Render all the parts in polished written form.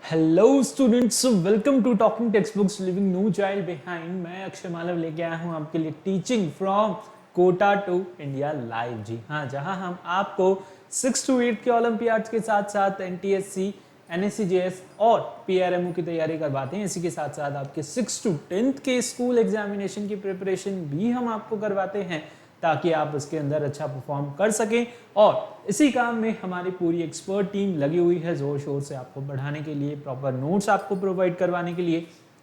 Hello students, welcome to talking text books living no child behind. मैं अक्षय मालव लेके आया हूँ आपके लिए teaching from Kota to India live. जी हाँ, जहाँ हम आपको 6 to 8 के ओलंपियाड्स के साथ साथ एनटीएससी, एनएससीजेएस और पीआरएमओ की तैयारी करवाते हैं। इसी के साथ साथ आपके 6 to 10th के स्कूल एग्जामिनेशन की प्रिपरेशन भी हम आपको करवाते हैं ताकि आप उसके अंदर अच्छा परफॉर्म कर सकें। और इसी काम में हमारी पूरी एक्सपर्ट टीम लगी हुई है जोर शोर से आपको बढ़ाने के लिए, प्रॉपर नोट्स आपको प्रोवाइड करवाने के लिए,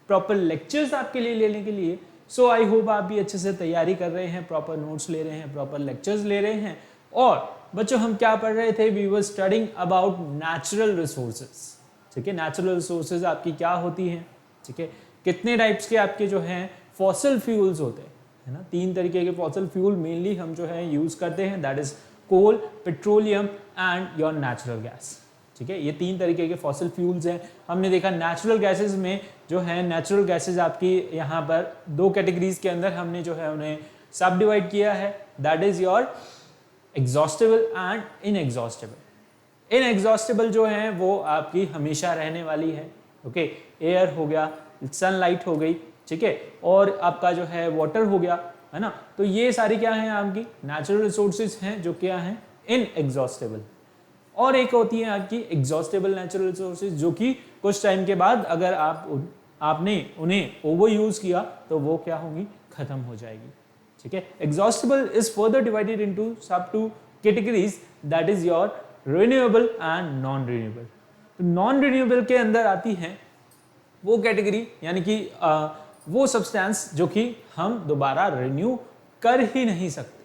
प्रॉपर लेक्चर्स आपके लिए लेने के लिए। सो आई होप आप भी अच्छे से तैयारी कर रहे हैं, प्रॉपर नोट्स ले रहे हैं, प्रॉपर लेक्चर्स ले रहे हैं। और बच्चों, हम क्या पढ़ रहे थे? We were studying about natural resources. ठीक है, नेचुरल रिसोर्सेज आपकी क्या होती हैं? ठीक है, कितने टाइप्स के आपके जो हैं फॉसिल फ्यूल्स होते हैं, है ना? 3 तरीके के फॉसिल फ्यूल मेनली हम जो है यूज करते हैं, that is coal, petroleum and your natural gas. ठीक है, ये 3 तरीके के फॉसिल फ्यूल्स हैं। हमने देखा नेचुरल गैसेस में जो है, नेचुरल गैसेस आपकी यहाँ पर 2 कैटेगरीज के अंदर हमने जो है उन्हें सब डिवाइड किया है, that is your exhaustible and inexhaustible. Inexhaustible जो है वो आपकी हमेशा रहने वाली है। ओके, एयर हो गया, सनलाइट हो गई, ठीक है, और आपका जो है वाटर हो गया, है ना? तो ये सारी क्या है आपकी नेचुरल रिसोर्सेज हैं जो क्या हैं इनएग्जॉस्टेबल। और एक होती है आपकी एग्जॉस्टेबल नेचुरल रिसोर्सेज जो कि कुछ टाइम के बाद अगर आपने उन्हें ओवर यूज किया तो वो क्या होंगी, खत्म हो जाएगी। ठीक है, exhaustible is further divided into सब 2 categories, that is your renewable and non renewable. तो नॉन रिन्यूएबल के अंदर आती है वो कैटेगरी, यानी कि वो सब्सटेंस जो कि हम दोबारा रिन्यू कर ही नहीं सकते।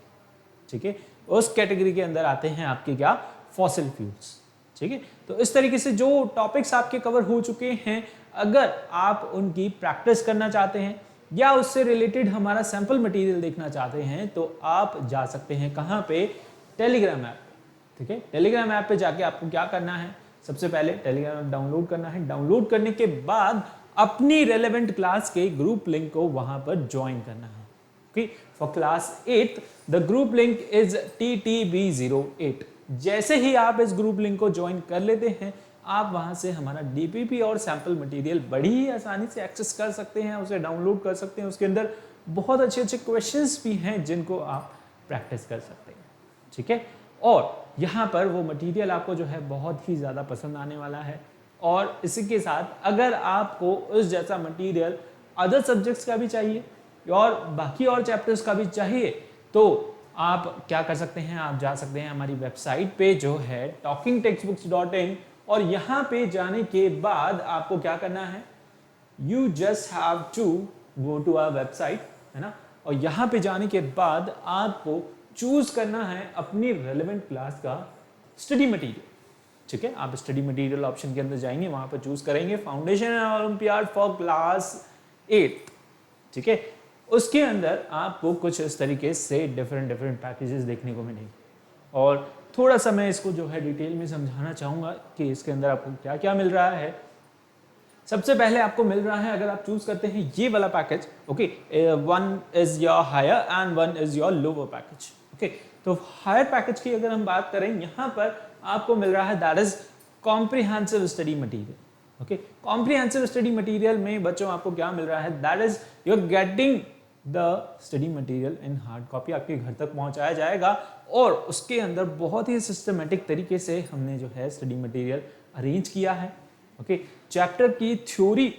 ठीक है, उस कैटेगरी के अंदर आते हैं आपके क्या, फॉसिल फ्यूल्स। ठीक है, तो इस तरीके से जो टॉपिक्स आपके कवर हो चुके हैं, अगर आप उनकी प्रैक्टिस करना चाहते हैं या उससे रिलेटेड हमारा सैंपल मटेरियल देखना चाहते हैं तो आप जा सकते हैं कहाँ पे, टेलीग्राम ऐप। ठीक है, टेलीग्राम ऐप पे जाके आपको क्या करना है, सबसे पहले टेलीग्राम ऐप डाउनलोड करना है। डाउनलोड करने के बाद अपनी रेलेवेंट क्लास के ग्रुप लिंक को वहां पर ज्वाइन करना है। Okay, for class 8 the group link is TTB08। जैसे ही आप इस ग्रुप लिंक को ज्वाइन कर लेते हैं, आप वहां से हमारा DPP और सैंपल मटेरियल बड़ी ही आसानी से एक्सेस कर सकते हैं, उसे डाउनलोड कर सकते हैं। उसके अंदर बहुत अच्छे अच्छे क्वेश्चंस भी हैं जिनको आप प्रैक्टिस कर सकते हैं। ठीक है, और यहाँ पर वो मटेरियल आपको जो है बहुत ही ज़्यादा पसंद आने वाला है। और इसी के साथ अगर आपको उस जैसा मटेरियल अदर सब्जेक्ट्स का भी चाहिए और बाकी और चैप्टर्स का भी चाहिए तो आप क्या कर सकते हैं, आप जा सकते हैं हमारी वेबसाइट पे जो है talkingtextbooks.in, और यहाँ पे जाने के बाद आपको क्या करना है, you just have to go to our website, है ना? और यहाँ पे जाने के बाद आपको चूज करना है अपनी रेलेवेंट क्लास का स्टडी मटेरियल। ठीक है, आप स्टडी मटेरियल ऑप्शन के अंदर जाएंगे, वहां पर चूज करेंगे foundation and olympiad for class 8। ठीक है, उसके अंदर आपको कुछ इस तरीके से डिफरेंट पैकेजेस देखने को मिलेंगे। और थोड़ा सा मैं इसको जो है डिटेल में समझाना चाहूंगा कि इसके अंदर आपको क्या क्या मिल रहा है। सबसे पहले आपको मिल रहा है, अगर आप चूज करते हैं ये वाला package, okay, 1 is your higher and 1 is your lower package. Okay, तो हायर पैकेज की अगर हम बात करें, यहाँ पर आपको मिल रहा है that is comprehensive study material. Okay, comprehensive study material में बच्चों आपको क्या मिल रहा है, that is you are getting the study material in hard copy, आपके घर तक पहुंचाया जाएगा। और उसके अंदर बहुत ही सिस्टमेटिक तरीके से हमने जो है स्टडी मटेरियल अरेंज किया है। ओके, चैप्टर की थ्योरी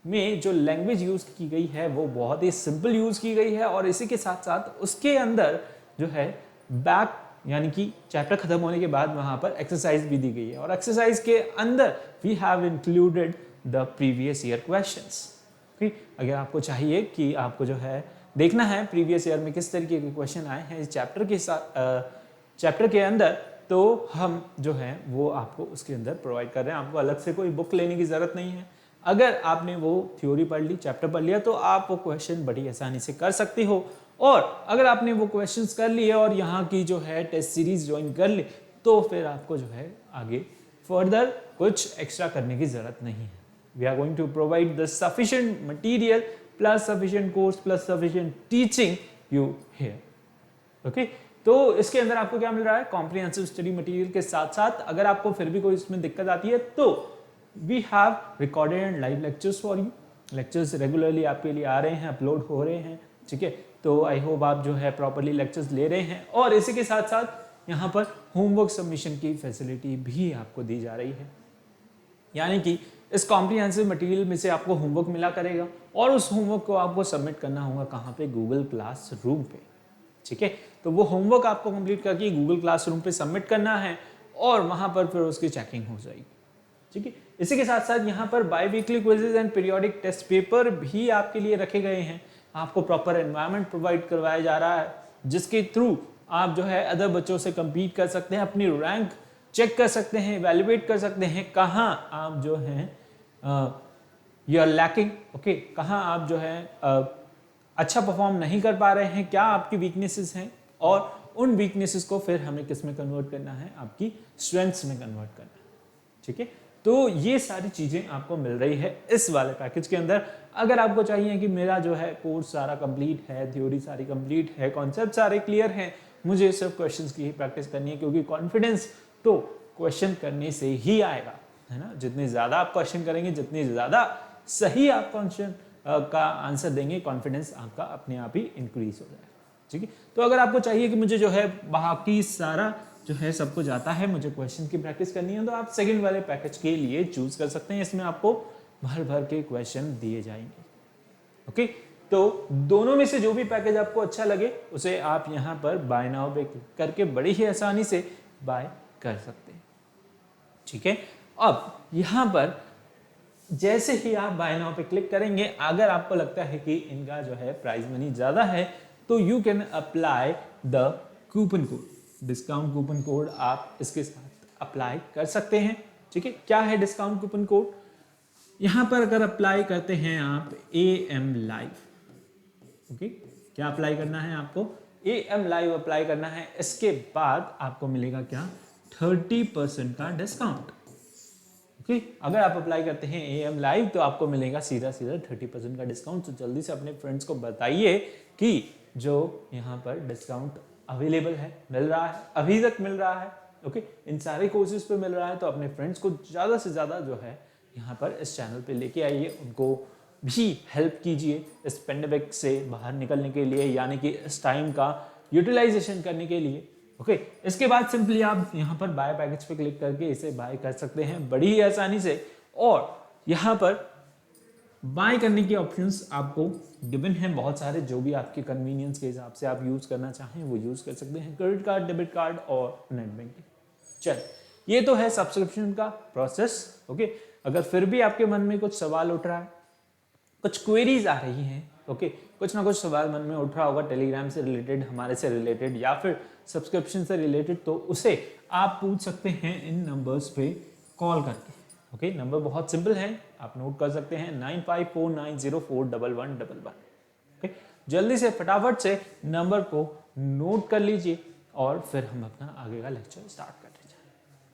में जो लैंग्वेज यूज की गई है वो बहुत ही सिंपल यूज की गई है, और इसी के साथ साथ उसके अंदर जो है बैक, यानी कि चैप्टर खत्म होने के बाद वहां पर एक्सरसाइज भी दी गई है, और एक्सरसाइज के अंदर we have included the previous year questions. अगर आपको चाहिए कि आपको जो है देखना है प्रीवियस ईयर में किस तरीके के क्वेश्चन आए हैं इस चैप्टर के साथ, चैप्टर के अंदर, तो हम जो है वो आपको उसके अंदर प्रोवाइड कर रहे हैं। आपको अलग से कोई बुक लेने की जरूरत नहीं है। अगर आपने वो थ्योरी पढ़ ली, चैप्टर पढ़ लिया, तो आप वो क्वेश्चन बड़ी आसानी से कर सकते हो। और अगर आपने वो क्वेश्चंस कर लिए और यहाँ की जो है टेस्ट सीरीज ज्वाइन कर ली, तो फिर आपको जो है आगे फर्दर कुछ एक्स्ट्रा करने की जरूरत नहीं है। We are going to provide the sufficient material plus sufficient course plus sufficient teaching you here. Okay, तो इसके अंदर आपको क्या मिल रहा है, कॉम्प्रिहेंसिव स्टडी मटेरियल के साथ साथ अगर आपको फिर भी कोई इसमें दिक्कत आती है तो we have recorded and live lectures for you. Lectures regularly आपके लिए आ रहे हैं, अपलोड हो रहे हैं, ठीक है। तो आई होप आप जो है प्रॉपरली लेक्चर्स ले रहे हैं। और इसी के साथ साथ यहाँ पर होमवर्क सबमिशन की फैसिलिटी भी आपको दी जा रही है, यानी कि इस कॉम्प्रिहेंसिव मटेरियल में से आपको होमवर्क मिला करेगा और उस होमवर्क को आपको सबमिट करना होगा कहाँ पे, गूगल क्लासरूम पे, ठीक है। तो वो होमवर्क आपको कंप्लीट करके गूगल क्लासरूम पे सबमिट करना है और वहाँ पर फिर उसकी चेकिंग हो जाएगी, ठीक है। इसी के साथ साथ यहाँ पर biweekly quizzes and periodic test paper भी आपके लिए रखे गए हैं। आपको प्रॉपर एनवायरनमेंट प्रोवाइड करवाया जा रहा है, जिसके थ्रू आप जो है अदर बच्चों से कम्पीट कर सकते हैं, अपनी रैंक चेक कर सकते हैं, इवेल्युएट कर सकते हैं कहाँ आप जो हैं यू आर लैकिंग, ओके, कहाँ आप जो है अच्छा परफॉर्म नहीं कर पा रहे हैं, क्या आपकी वीकनेसेस हैं, और उन वीकनेसेस को फिर हमें किस में कन्वर्ट करना है, आपकी स्ट्रेंथ्स में कन्वर्ट करना है, ठीक है। तो ये सारी चीज़ें आपको मिल रही है इस वाले पैकेज के अंदर। अगर आपको चाहिए कि मेरा जो है कोर्स सारा कंप्लीट है, थ्योरी सारी कंप्लीट है, कॉन्सेप्ट सारे क्लियर हैं, मुझे सिर्फ क्वेश्चंस की ही प्रैक्टिस करनी है, क्योंकि कॉन्फिडेंस तो क्वेश्चन करने से ही आएगा, है ना। जितने ज़्यादा आप क्वेश्चन करेंगे, जितने ज़्यादा सही आप क्वेश्चन का आंसर देंगे, कॉन्फिडेंस आपका अपने आप ही इंक्रीज हो जाएगा, ठीक है। तो अगर आपको चाहिए कि मुझे जो है बाकी सारा जो है सब कुछ आता है, मुझे क्वेश्चन की प्रैक्टिस करनी है, तो आप सेकंड वाले पैकेज के लिए चूज कर सकते हैं। इसमें आपको भर भर के क्वेश्चन दिए जाएंगे, ओके। तो दोनों में से जो भी पैकेज आपको अच्छा लगे उसे आप यहाँ पर बाय नाउ पे क्लिक करके बड़ी ही आसानी से बाय कर सकते हैं, ठीक है। अब यहाँ पर जैसे ही आप बाय नाउ पे क्लिक करेंगे, अगर आपको लगता है कि इनका जो है प्राइस मनी ज्यादा है, तो you can apply the coupon code, discount coupon code आप इसके साथ अप्लाई कर सकते हैं, ठीक है। क्या है डिस्काउंट कूपन कोड? यहां पर अगर अप्लाई करते हैं आप AM लाइव, ओके, क्या अप्लाई करना है आपको? AM लाइव अप्लाई करना है। इसके बाद आपको मिलेगा क्या? 30% का डिस्काउंट, ओके। अगर आप अप्लाई करते हैं AM लाइव तो आपको मिलेगा सीधा सीधा 30% का डिस्काउंट। तो जल्दी से अपने फ्रेंड्स को बताइए कि जो यहाँ पर डिस्काउंट अवेलेबल है, मिल रहा है, अभी तक मिल रहा है, ओके, इन सारे कोर्सेज पे मिल रहा है। तो अपने फ्रेंड्स को ज़्यादा से ज़्यादा जो है यहाँ पर इस चैनल पे लेके आइए, उनको भी हेल्प कीजिए इस पेंडेमिक से बाहर निकलने के लिए, यानी कि इस टाइम का यूटिलाइजेशन करने के लिए, ओके। इसके बाद सिंपली आप यहाँ पर बाय पैकेज पे क्लिक करके इसे बाय कर सकते हैं बड़ी ही आसानी से। और यहाँ पर बाय करने के ऑप्शंस आपको गिवन हैं बहुत सारे, जो भी आपके कन्वीनियंस के हिसाब से आप यूज करना चाहें वो यूज कर सकते हैं, क्रेडिट कार्ड, डेबिट कार्ड और नेट बैंकिंग। चल, ये तो है सब्सक्रिप्शन का प्रोसेस, ओके। अगर फिर भी आपके मन में कुछ सवाल उठ रहा है, कुछ क्वेरीज आ रही हैं, ओके, कुछ ना कुछ सवाल मन में उठ रहा होगा टेलीग्राम से रिलेटेड, हमारे से रिलेटेड या फिर सब्सक्रिप्शन से रिलेटेड, तो उसे आप पूछ सकते हैं इन नंबर्स पे कॉल करके, ओके। नंबर बहुत सिंपल है, आप नोट कर सकते हैं 9549041111, ओके। जल्दी से फटाफट से नंबर को नोट कर लीजिए और फिर हम अपना आगे का लेक्चर स्टार्ट करते जाएं,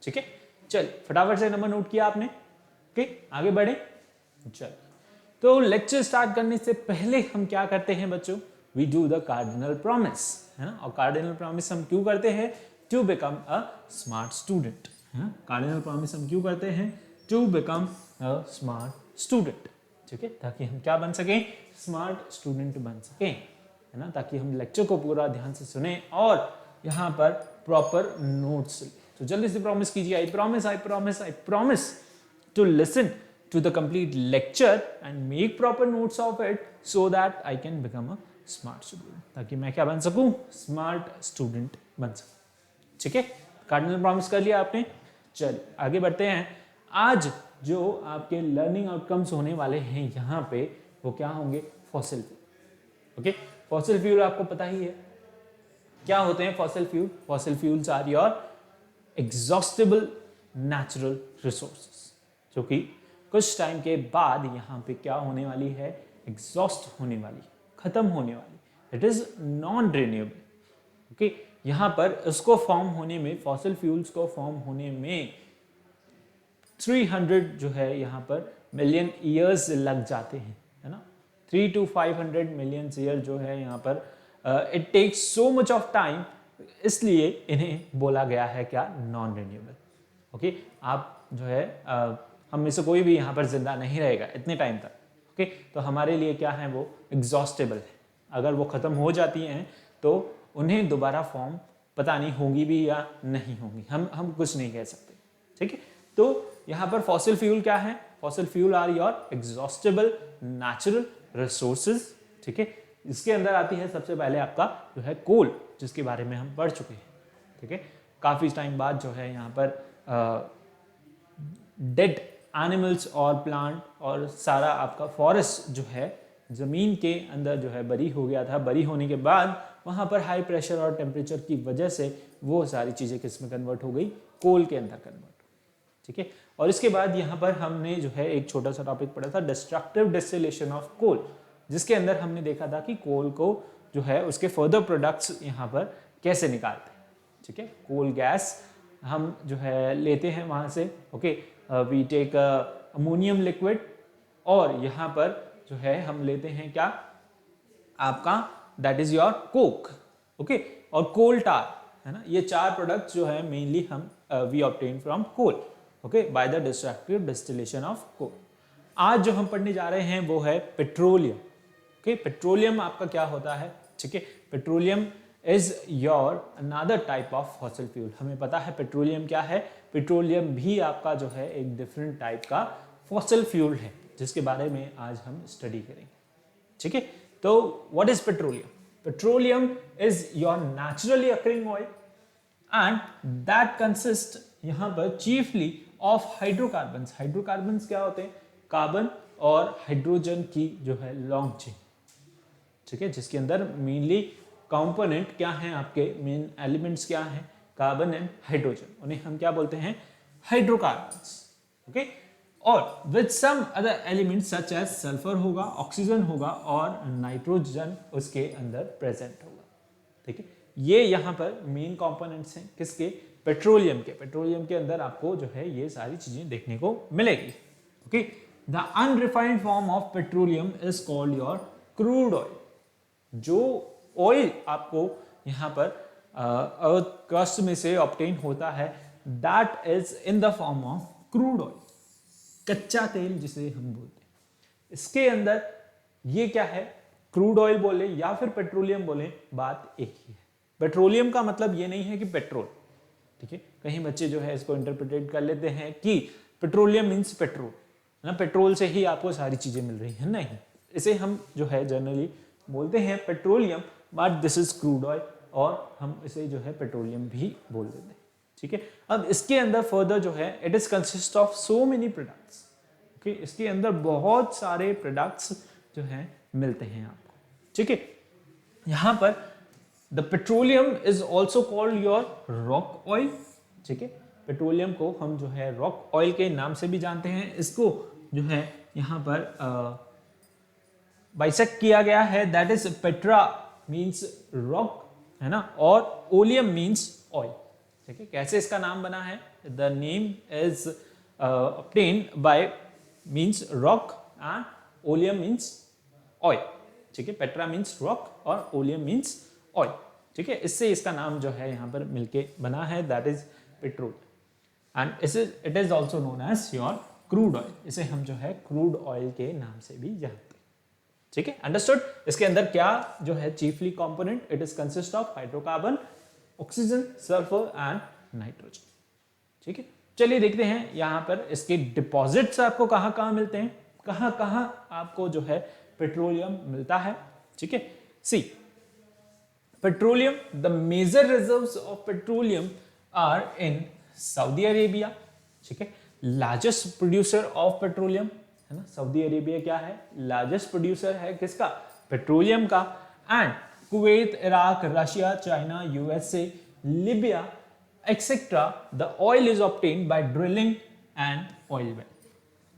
ठीक है। चल, फटाफट से नंबर नोट किया आपने, ओके, आगे बढ़े। चल, तो लेक्चर स्टार्ट करने से पहले हम क्या करते हैं बच्चों? We do the cardinal promise, है ना। और कार्डिनल प्रॉमिस हम क्यों करते हैं? To become a smart student, है ना। कार्डिनल प्रॉमिस हम क्यों करते हैं? To become a smart student, ठीक है, ताकि हम क्या बन सकें? स्मार्ट स्टूडेंट बन सकें, है ना, ताकि हम लेक्चर को पूरा ध्यान से सुने और यहाँ पर प्रॉपर नोट्स। तो जल्दी से प्रॉमिस कीजिए, I promise, I promise, I promise to listen to the complete lecture and make proper notes of it so that I can become a smart student, ताकि मैं क्या बन सकूं? स्मार्ट स्टूडेंट बन सकूं, ठीक है। कार्डिनल प्रॉमिस कर लिया आपने। चल, आगे बढ़ते हैं। आज जो आपके लर्निंग आउटकम्स होने वाले हैं यहाँ पे, वो क्या होंगे? Fossil fuel, okay. Fossil fuel आपको पता ही है क्या होते हैं fossil fuel. Fossil fuels are your exhaustible natural resources, जो कि कुछ टाइम के बाद यहाँ पे क्या होने वाली है? एग्जॉस्ट होने वाली, खत्म होने वाली। It is non renewable, okay. यहाँ पर इसको फॉर्म होने में, फॉसिल फ्यूल्स को फॉर्म होने में 300 जो है यहाँ पर मिलियन ईयर्स लग जाते हैं, है ना। 300 to 500 मिलियन ईयर जो है यहाँ पर it takes so much of time, इसलिए इन्हें बोला गया है क्या? Non renewable, okay. आप जो है हम में से कोई भी यहाँ पर जिंदा नहीं रहेगा इतने टाइम तक। ओके, तो हमारे लिए क्या है, वो एग्जॉस्टेबल है। अगर वो ख़त्म हो जाती हैं तो उन्हें दोबारा फॉर्म पता नहीं होगी भी या नहीं होगी, हम कुछ नहीं कह सकते। ठीक है, तो यहाँ पर फॉसिल फ्यूल क्या है, fossil fuel are your exhaustible natural resources. ठीक है, इसके अंदर आती है सबसे पहले आपका जो है कोल, जिसके बारे में हम पढ़ चुके हैं। ठीक है, काफ़ी टाइम बाद जो है यहाँ पर डेड एनिमल्स और प्लांट और सारा आपका फॉरेस्ट जो है ज़मीन के अंदर जो है बरी हो गया था। बरी होने के बाद वहाँ पर हाई प्रेशर और टेम्परेचर की वजह से वो सारी चीज़ें किस में कन्वर्ट हो गई, कोल के अंदर कन्वर्ट। ठीक है, और इसके बाद यहाँ पर हमने जो है एक छोटा सा टॉपिक पढ़ा था, डिस्ट्रक्टिव डिस्टिलेशन ऑफ कोल, जिसके अंदर हमने देखा था कि कोल को जो है उसके फर्दर प्रोडक्ट्स यहाँ पर कैसे निकालते हैं। ठीक है, कोल गैस हम जो है लेते हैं वहाँ से। Okay, we take ammonium liquid, और यहाँ पर जो है हम लेते हैं क्या, आपका that is your Coke. Okay, और कोल टार, है ना, ये चार प्रोडक्ट्स जो है मेनली हम we obtain from coal. Okay, by the destructive distillation of coal. आज जो हम पढ़ने जा रहे हैं वो है पेट्रोलियम। ओके, पेट्रोलियम आपका क्या होता है। ठीक है, petroleum is your another type of fossil fuel. हमें पता है पेट्रोलियम क्या है, पेट्रोलियम भी आपका जो है एक डिफरेंट टाइप का फॉसिल फ्यूल है, जिसके बारे में आज हम स्टडी करेंगे। ठीक है, तो what is petroleum, petroleum is your naturally occurring oil and that consist यहाँ पर चीफली ऑफ हाइड्रोकार्बन्स। हाइड्रोकार्बन्स क्या होते हैं, कार्बन और हाइड्रोजन की जो है लॉन्ग चेन। ठीक है, जिसके अंदर मेनली कंपोनेंट क्या हैं, आपके मेन एलिमेंट्स क्या हैं, कार्बन एंड हाइड्रोजन, उन्हें हम क्या बोलते हैं, हाइड्रोकार्बन्स। ओके, और with some other elements such as sulphur होगा, ऑक्सीजन होगा और नाइट्रोजन उसके अंदर प्रेजेंट होगा। ठीक है, ये यहाँ पर मेन कंपोनेंट्स हैं किसके, पेट्रोलियम के। पेट्रोलियम के अंदर आपको जो है ये सारी चीजें देखने को मिलेगी। Okay, the unrefined form of petroleum is called your crude oil. जो ऑयल आपको यहाँ पर अर्थ क्रस्ट में से ऑब्टेन होता है, that is in the form of crude oil, कच्चा तेल जिसे हम बोलते हैं। इसके अंदर ये क्या है, क्रूड ऑयल बोले या फिर पेट्रोलियम बोले, बात एक ही है। पेट्रोलियम का मतलब ये नहीं है कि पेट्रोल। ठीक है, कहीं बच्चे जो है इसको इंटरप्रिटेट कर लेते हैं कि पेट्रोलियम मीन्स पेट्रोल, है ना, पेट्रोल से ही आपको सारी चीजें मिल रही हैं। नहीं, इसे हम जो है जनरली बोलते हैं petroleum, but this is crude oil, और हम इसे जो है पेट्रोलियम भी बोल देते हैं। ठीक है, अब इसके अंदर फर्दर जो है it is consist of so many products. Okay, इसके अंदर बहुत सारे प्रोडक्ट्स जो है मिलते हैं आपको। ठीक है, यहां पर the petroleum is also called your rock oil. ठीक है, पेट्रोलियम को हम जो है रॉक ऑयल के नाम से भी जानते हैं। इसको जो है यहाँ पर बाइसेक्ट किया गया है, that is Petra means rock, है ना, और ओलियम मीन्स ऑयल। ठीक है, कैसे इसका नाम बना है, the name is obtained bye means rock and oleum means oil. ठीक है, पेट्रा मीन्स रॉक और ओलियम मीन्स ऑयल। ठीक है, इससे इसका नाम जो है यहाँ पर मिलके बना है, that is petrol, and it is also known as your crude oil. इसे हम जो है क्रूड ऑयल के नाम से भी जानते हैं। ठीक है, अंडरस्टूड। इसके अंदर क्या जो है chiefly component, it is consist of hydrocarbon, oxygen, sulphur and nitrogen. ठीक है, चलिए देखते हैं यहाँ पर इसके डिपॉजिट्स आपको कहाँ कहाँ मिलते हैं, कहाँ कहाँ आपको जो है पेट्रोलियम मिलता है। ठीक है, see petroleum, the major reserves of petroleum are in Saudi Arabia. ठीक है, लार्जेस्ट प्रोड्यूसर ऑफ पेट्रोलियम, है ना, सऊदी अरेबिया क्या है, लार्जेस्ट प्रोड्यूसर है किसका, पेट्रोलियम का। And Kuwait, Iraq, Russia, China, USA, Libya etcetera, the oil is obtained by drilling and oil well.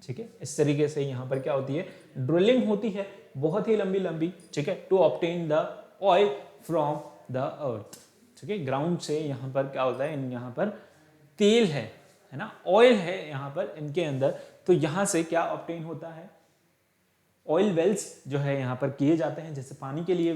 ठीक है, इस तरीके से यहाँ पर क्या होती है, ड्रिलिंग होती है बहुत ही लंबी लंबी। ठीक है, to obtain the oil from the earth. ठीक है, ग्राउंड से यहाँ पर क्या होता है, यहाँ पर तेल है ना, ऑयल है यहाँ पर इनके अंदर, तो यहाँ से क्या ऑब्टेन होता है, ऑयल वेल्स जो है यहाँ पर किए जाते हैं। जैसे पानी के लिए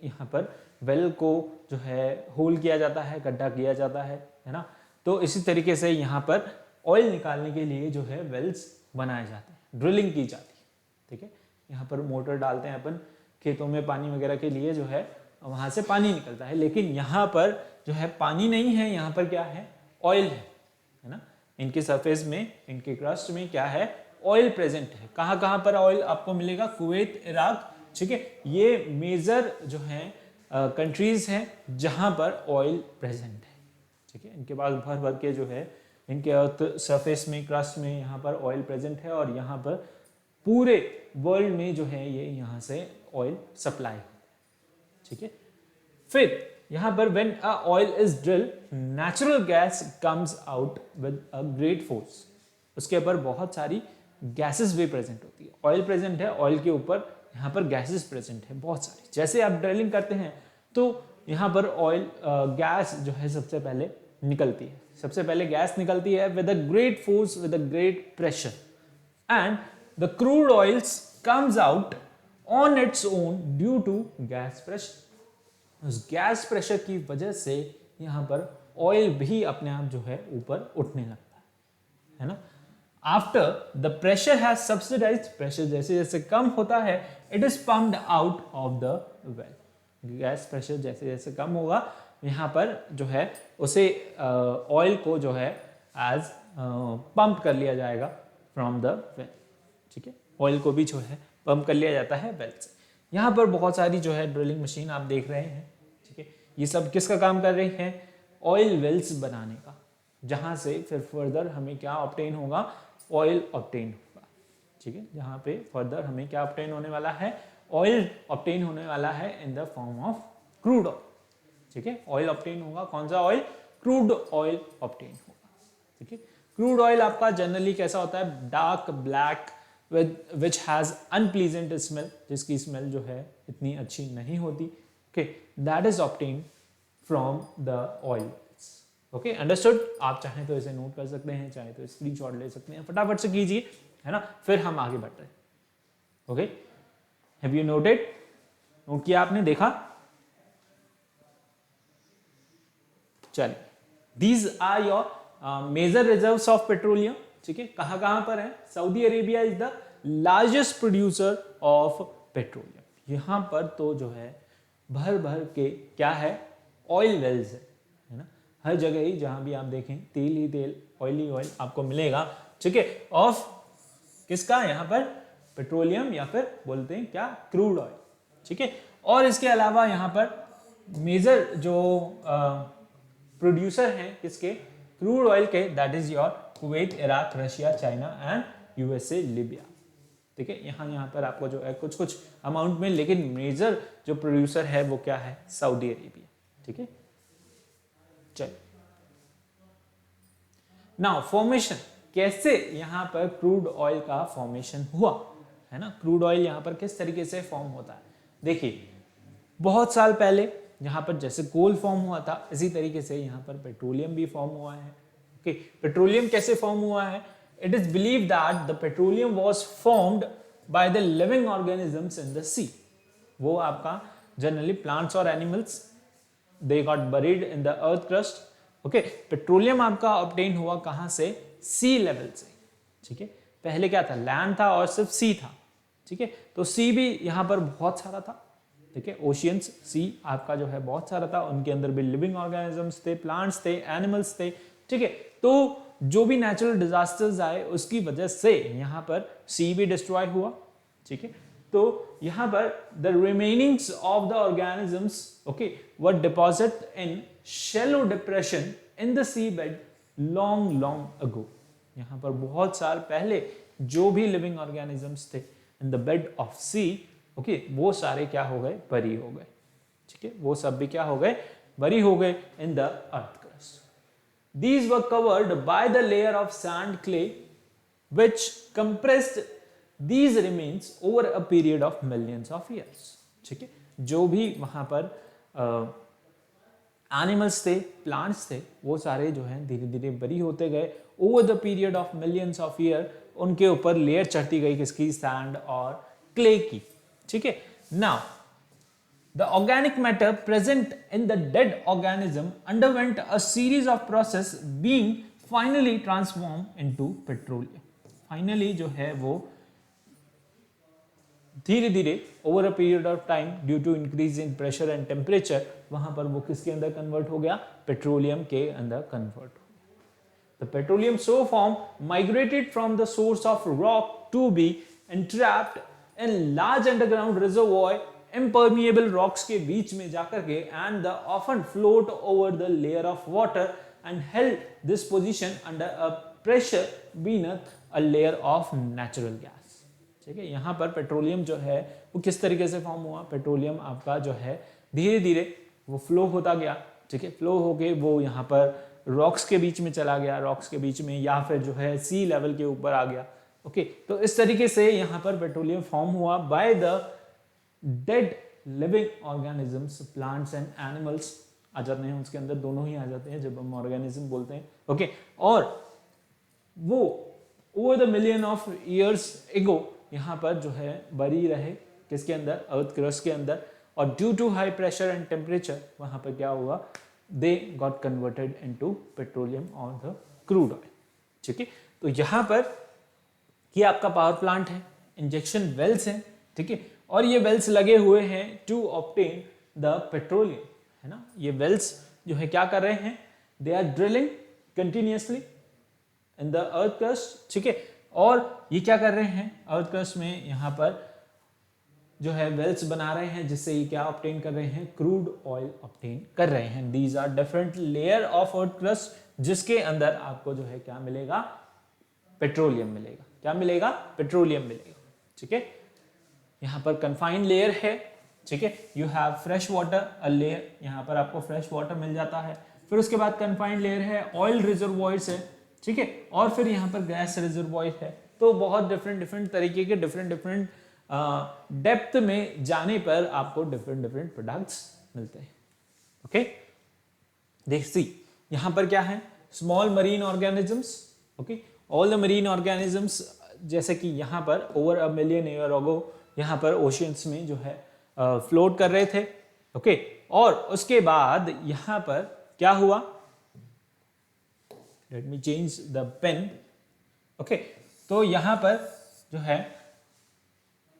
यहाँ पर वेल को जो है होल किया जाता है, गड्ढा किया जाता है ना, तो इसी तरीके से यहाँ पर ऑयल निकालने के लिए जो है वेल्स बनाए जाते हैं, ड्रिलिंग की जाती है, ठीक है। यहाँ पर मोटर डालते हैं अपन खेतों में पानी वगैरह के लिए, जो है वहाँ से पानी निकलता है, लेकिन यहाँ पर जो है पानी नहीं है, यहाँ पर क्या है, ऑयल है ना। इनके सरफेस में, इनके क्रस्ट में क्या है, ऑयल प्रेजेंट है। कहाँ कहाँ पर ऑयल आपको मिलेगा, कुवैत, इराक, ठीक है। ये मेजर जो है कंट्रीज हैं जहाँ पर ऑयल प्रेजेंट है, ठीक है। इनके पास भर भर के जो है इनके अर्थ सरफेस में, क्रस्ट में यहाँ पर ऑयल प्रेजेंट है, और यहाँ पर पूरे वर्ल्ड में जो है ये यहाँ से ऑयल सप्लाई होता है, ठीक है। फिर यहाँ पर when a oil is drill, natural gas comes out with a great force. उसके ऊपर बहुत सारी गैसेस भी प्रेजेंट होती है। ऑयल प्रेजेंट है, ऑयल के ऊपर यहाँ पर गैसेस प्रेजेंट है बहुत सारी। जैसे आप ड्रिलिंग करते हैं तो यहाँ पर ऑयल गैस जो है सबसे पहले निकलती है, सबसे पहले गैस निकलती है with a great force, with a great pressure, and the crude oils comes out on its own due to gas pressure. उस गैस प्रेशर की वजह से यहाँ पर ऑयल भी अपने आप जो है ऊपर उठने लगता है ना। After the pressure has subsidised, pressure जैसे जैसे कम होता है, it is pumped out of the well. Gas pressure जैसे जैसे कम होगा, यहाँ पर जो है उसे ऑयल को जो है एज पंप कर लिया जाएगा फ्रॉम द वेल, ठीक है। ऑयल को भी जो है पंप कर लिया जाता है वेल से। यहाँ पर बहुत सारी जो है ड्रिलिंग मशीन आप देख रहे हैं, ठीक है। ये सब किसका काम कर रही हैं, ऑयल वेल्स बनाने का, जहाँ से फिर फर्दर हमें क्या ऑब्टेन होगा, ऑयल ऑब्टेन होगा, ठीक है। जहाँ पे फर्दर हमें क्या ऑब्टेन होने वाला है, ऑयल ऑब्टेन होने वाला है in the form of crude oil, ठीक है। ऑयल ऑब्टेन होगा, कौन सा ऑयल, क्रूड ऑयल ऑब्टेन होगा, ठीक है। क्रूड ऑयल आपका जनरली कैसा होता है, dark black which has unpleasant smell, जिसकी स्मेल जो है इतनी अच्छी नहीं होती, okay. That is obtain from the oil, okay, understood. आप चाहें तो इसे नोट कर सकते हैं, चाहे तो स्क्रीनशॉट ले सकते हैं, फटाफट से कीजिए, है ना, फिर हम आगे बढ़ रहे हैं, okay. Have you noted, note किया आपने, देखा, चलिए। These are your major reserves of petroleum, ठीक है। कहां कहां पर है, Saudi Arabia is the largest producer of petroleum. यहां पर तो जो है भर भर के क्या है, ऑयल वेल्स है ना, हर जगह ही जहां भी आप देखें तेल ही तेल, ऑयल ही ऑयल आपको मिलेगा, ठीक है। ऑफ किसका, यहाँ पर पेट्रोलियम, या फिर बोलते हैं क्या, क्रूड ऑयल, ठीक है। और इसके अलावा यहाँ पर मेजर जो प्रोड्यूसर हैं किसके, क्रूड ऑयल के, that is your Kuwait, Iraq, Russia, China and USA, Libya, ठीक है। यहाँ पर आपको जो है कुछ कुछ अमाउंट में, लेकिन मेजर जो प्रोड्यूसर है वो क्या है, सऊदी अरेबिया, ठीक है। चलिए, नाउ फॉर्मेशन, कैसे यहाँ पर क्रूड ऑयल का फॉर्मेशन हुआ, है ना। क्रूड ऑयल यहाँ पर किस तरीके से फॉर्म होता है, देखिए बहुत साल पहले यहाँ पर जैसे कोल फॉर्म हुआ था, इसी तरीके से यहाँ पर पेट्रोलियम भी फॉर्म हुआ है, ओके। पेट्रोलियम कैसे फॉर्म हुआ है, it is believe that the petroleum was formed by the living organisms in the sea. वो आपका जनरली प्लांट्स और animals, they got buried in the earth crust, okay. Petroleum आपका obtain हुआ कहां से, सी लेवल से, ठीक है। पहले क्या था, लैंड था और सिर्फ सी था, ठीक है। तो सी भी यहाँ पर बहुत सारा था, ठीक है। ओशियंस, सी आपका जो है बहुत सारा था, उनके अंदर भी लिविंग ऑर्गेनिजम्स थे, प्लांट्स थे, एनिमल्स थे, ठीक है। तो जो भी नेचुरल डिजास्टर्स आए उसकी वजह से यहाँ पर सी भी डिस्ट्रॉय हुआ, ठीक है। तो यहाँ पर the remainings of the organisms, okay, were deposit in shallow depression in the sea bed long long ago. यहाँ पर बहुत साल पहले जो भी लिविंग ऑर्गेनिजम्स थे in the bed of sea, okay, वो सारे क्या हो गए, बरी हो गए, ठीक है। वो सब भी क्या हो गए, बरी हो गए इन the earth crust. These were covered by the layer of sand clay which compressed these remains over a period of millions of years, ठीक है। जो भी वहां पर एनिमल्स थे, प्लांट्स थे, वो सारे जो हैं धीरे धीरे बरी होते गए over the period of millions of year. उनके ऊपर लेयर चढ़ती गई किसकी, सैंड और क्ले की, ठीक है। Now the organic matter present in the dead organism underwent a series of process being finally transformed into petroleum. Finally जो है वो धीरे धीरे over a period of time due to increase in pressure and temperature वहां पर वो किसके अंदर कन्वर्ट हो गया, पेट्रोलियम के अंदर कन्वर्ट हो गया। The petroleum so form migrated from the source of rock to be entrapped in large underground reservoir impermeable rocks के बीच में जाकर के and the often float over the layer of water and held this position under a pressure beneath a layer of natural gas. ठीक है, यहाँ पर petroleum जो है वो किस तरीके से फॉर्म हुआ, पेट्रोलियम आपका जो है धीरे धीरे वो फ्लो होता गया। ठीक है, फ्लो होके वो यहाँ पर रॉक्स के बीच में चला गया, रॉक्स के बीच में, या फिर जो है सी लेवल के ऊपर आ गया। ओके, तो इस तरीके से यहाँ पर पेट्रोलियम फॉर्म हुआ by the dead living organisms, plants and animals आ जाते हैं उसके अंदर, दोनों ही आ जाते हैं जब हम ऑर्गेनिज्म बोलते हैं। ओके, और वो over the million of years ago यहाँ पर जो है बरी रहे किसके अंदर, अर्थ क्रस्ट के अंदर, और due to high pressure and temperature वहां पर क्या हुआ, they got converted into petroleum और द क्रूड ऑयल। ठीक है, तो यहाँ पर ये आपका पावर प्लांट है, इंजेक्शन वेल्स हैं। ठीक है, और ये वेल्स लगे हुए हैं टू ऑब्टेन द पेट्रोलियम, है ना। ये वेल्स जो है क्या कर रहे हैं, they are drilling continuously in the earth crust. ठीक है, और ये क्या कर रहे हैं, अर्थ क्रस्ट में यहाँ पर जो है वेल्स बना रहे हैं जिससे ये क्या ऑब्टेन कर रहे हैं, क्रूड ऑयल ऑब्टेन कर रहे हैं। These are different layer of earth crust जिसके अंदर आपको जो है क्या मिलेगा, पेट्रोलियम मिलेगा। क्या मिलेगा, पेट्रोलियम मिलेगा। ठीक है, यहाँ पर कन्फाइंड लेयर है। ठीक है, you have fresh water a layer, यहाँ पर आपको फ्रेश वाटर मिल जाता है। फिर उसके बाद कन्फाइंड लेयर है, ऑयल रिजर्वॉयर्स है। ठीक है, और फिर यहाँ पर गैस रिजर्वॉयर है। तो बहुत डिफरेंट तरीके के डिफरेंट डेप्थ में जाने पर आपको डिफरेंट प्रोडक्ट्स मिलते हैं। ओके, देखिए यहाँ पर क्या है, small marine organisms. Okay, all the marine organisms, जैसे कि यहाँ पर over a million year ago यहाँ पर ओशियंस में जो है फ्लोट कर रहे थे। ओके, और उसके बाद यहाँ पर क्या हुआ, let me change the pen. Okay, तो यहाँ पर जो है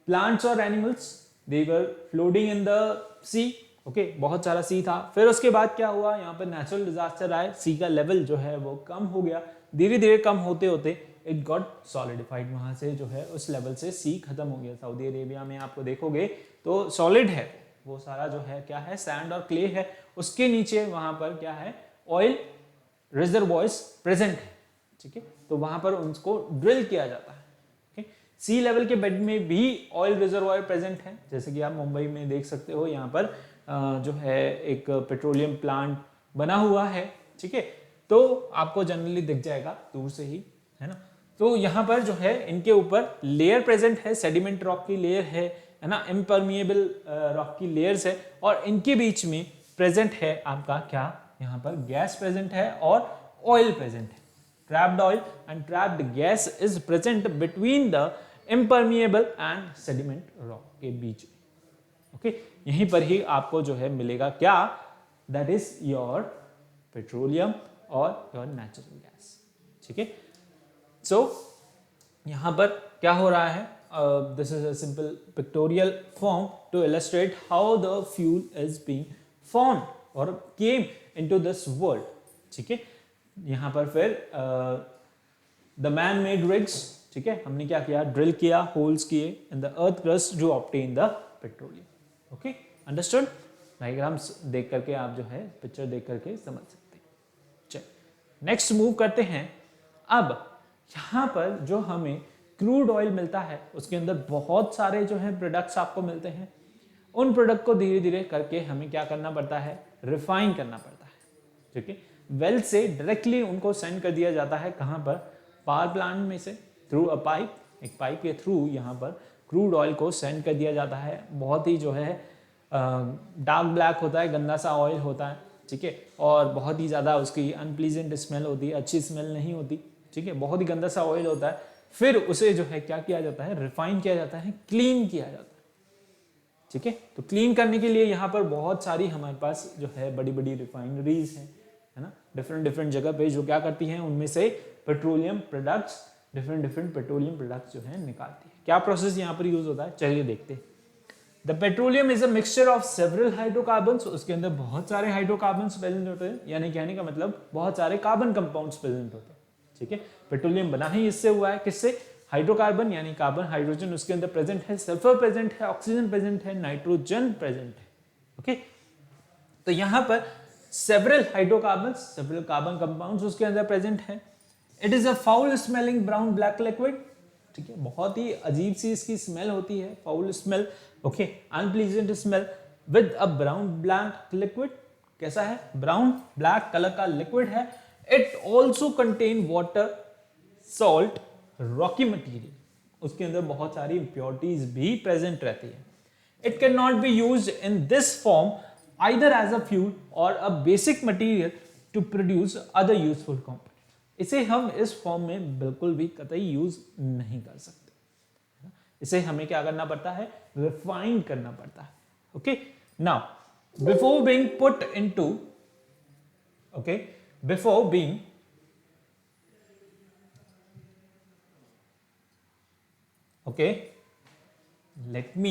प्लांट्स और animals they were floating in the sea. Okay, बहुत सारा सी था। फिर उसके बाद क्या हुआ, यहाँ पर नेचुरल डिजास्टर आए, सी का लेवल जो है वो कम हो गया। धीरे धीरे कम होते होते इट गॉट सॉलिडिफाइड, वहां से जो है उस लेवल से सी खत्म हो गया। सऊदी अरेबिया में आपको देखोगे तो सॉलिड है, वो सारा जो है क्या है, सैंड और क्ले है। उसके नीचे वहां पर क्या है, ऑयल रिजर्वॉयर्स प्रेजेंट है। ठीक है, तो वहां पर उनको ड्रिल किया जाता है। सी लेवल के बेड में भी ऑयल रिजर्वॉयर प्रेजेंट है, जैसे कि आप मुंबई में देख सकते हो, यहाँ पर जो है एक पेट्रोलियम प्लांट बना हुआ है। ठीक है, तो आपको जनरली दिख जाएगा दूर से ही, है ना। तो यहाँ पर जो है इनके ऊपर लेयर प्रेजेंट है, सेडिमेंट रॉक की लेयर है ना, इम्परमिएबल रॉक की लेयर्स है, और इनके बीच में प्रेजेंट है आपका क्या, यहाँ पर गैस प्रेजेंट है और ऑयल प्रेजेंट है। Trapped oil and trapped gas is present between the impermeable and sediment rock के बीच में। ओके, यहीं पर ही आपको जो है मिलेगा क्या, दैट इज योर पेट्रोलियम और योर नेचुरल गैस। ठीक है, सो यहां पर क्या हो रहा है, this is a simple pictorial form to illustrate how the fuel is being form और केम इनटू दिस वर्ल्ड। ठीक है, यहां पर फिर द मैन मेड रिग्स, ठीक है, हमने क्या किया, ड्रिल किया, होल्स किए in the earth crust to obtain the petroleum. Okay, understood. Diagrams देख करके आप जो है पिक्चर देख करके समझ सकते हैं। चलिए नेक्स्ट मूव करते हैं। अब यहाँ पर जो हमें क्रूड ऑयल मिलता है उसके अंदर बहुत सारे जो है प्रोडक्ट्स आपको मिलते हैं। उन प्रोडक्ट को धीरे धीरे करके हमें क्या करना पड़ता है, रिफाइन करना पड़ता है। ठीक है, वेल से डायरेक्टली उनको सेंड कर दिया जाता है, कहाँ पर, पावर प्लांट में से थ्रू अ पाइप, एक पाइप के थ्रू यहाँ पर क्रूड ऑयल को सेंड कर दिया जाता है। बहुत ही जो है डार्क ब्लैक होता है, गंदा सा ऑयल होता है। ठीक है, और बहुत ही ज़्यादा उसकी अनप्लीजेंट स्मेल होती है, अच्छी स्मेल नहीं होती। ठीक है, बहुत ही गंदा सा ऑयल होता है। फिर उसे जो है क्या किया जाता है, रिफाइन किया जाता है, क्लीन किया जाता है। ठीक है, तो क्लीन करने के लिए यहाँ पर बहुत सारी हमारे पास जो है बड़ी बड़ी रिफाइनरीज हैं, है ना, डिफरेंट जगह पे जो क्या करती हैं, उनमें से petroleum products different different petroleum products जो है निकालती है। क्या प्रोसेस यहाँ पर यूज होता है, चलिए देखते हैं। The petroleum is a mixture of several hydrocarbons, उसके अंदर बहुत सारे हाइड्रोकार्बन्स प्रेजेंट होते हैं, यानी कहने का मतलब बहुत सारे कार्बन कंपाउंड्स प्रेजेंट होते हैं। ठीक है, पेट्रोलियम बना ही इससे हुआ है, किससे, हाइड्रोकार्बन यानी कार्बन, हाइड्रोजन उसके अंदर प्रेजेंट है, सल्फर प्रेजेंट है, ऑक्सीजन प्रेजेंट है, नाइट्रोजन प्रेजेंट है। ओके, तो यहां पर several hydrocarbons, several carbon compounds उसके अंदर प्रेजेंट है। It is a foul smelling brown black liquid, ठीक है, बहुत ही अजीब सी इसकी स्मेल होती है, foul smell, okay, unpleasant smell with a brown black liquid. कैसा है, ब्राउन ब्लैक कलर का लिक्विड है। It also contain water, salt, rocky material, उसके अंदर बहुत सारी इंप्योरिटीज भी प्रेजेंट रहती है। It can not be used in this form either as a fuel और a basic material to produce other useful component. इसे हम इस फॉर्म में बिल्कुल भी कतई यूज नहीं कर सकते, इसे हमें क्या करना पड़ता है, रिफाइन करना पड़ता है। Okay, now before being put into, okay, before being okay, let me